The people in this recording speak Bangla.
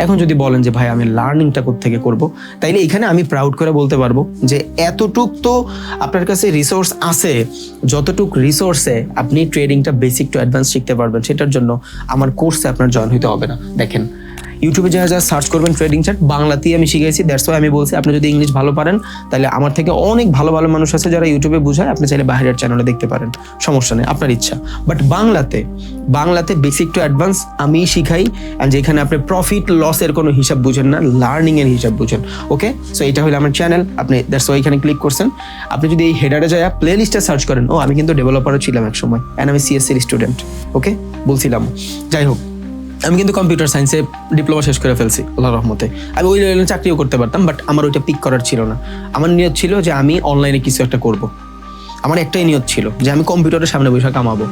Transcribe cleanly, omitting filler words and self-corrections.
এখন যদি বলেন যে ভাই আমি লার্নিংটা কোত্থেকে করব, তাইলে এখানে আমি প্রাউড করে বলতে পারবো যে এতটুক তো আপনার কাছে রিসোর্স আছে, যতটুক রিসোর্সে আপনি ট্রেডিংটা বেসিক টু অ্যাডভান্স শিখতে পারবেন, সেটার জন্য আমার কোর্সে আপনার জয়েন হতে হবে না। দেখেন ইউটিউবে যা যা সার্চ করবেন ট্রেডিং চার্ট, বাংলাতেই আমি শিখেছি, দ্যাটস ওয়াই আমি বলছি আপনি যদি ইংলিশ ভালো পারেন তাহলে আমার থেকে অনেক ভালো ভালো মানুষ আছে যারা ইউটিউবে বুঝায়, আপনি চাইলে বাইরের চ্যানেলে দেখতে পারেন, সমস্যা নেই, আপনার ইচ্ছা। বাট বাংলাতে বেসিক টু অ্যাডভান্স আমি শিখাই, অ্যান্ড যেখানে আপনি প্রফিট লসের কোনো হিসাব বুঝেন না, লার্নিং এর হিসাব বুঝেন। ওকে, সো এটা হলো আমার চ্যানেল, আপনি দ্যাটস ওয়াই এখানে ক্লিক করছেন। আপনি যদি এই হেডারে যায় প্লে লিস্টে সার্চ করেন, ও আমি কিন্তু ডেভেলপারও ছিলাম এক সময়, অ্যান্ড আমি সিএসসির স্টুডেন্ট, ওকে বলছিলাম। যাই হোক, আমি কিন্তু কম্পিউটার সায়েন্সে ডিপ্লোমা শেষ করে ফেলছি আল্লাহর রহমতে। আমি ওই লেভেলে চাকরিও করতে পারতাম, বাট আমার ওইটা পিক করার ছিল না। আমার নিয়ত ছিল যে আমি অনলাইনে কিছু একটা করব। আমার একটাই নিয়ত ছিল যে আমি কম্পিউটারের সামনে বসে কামাবো।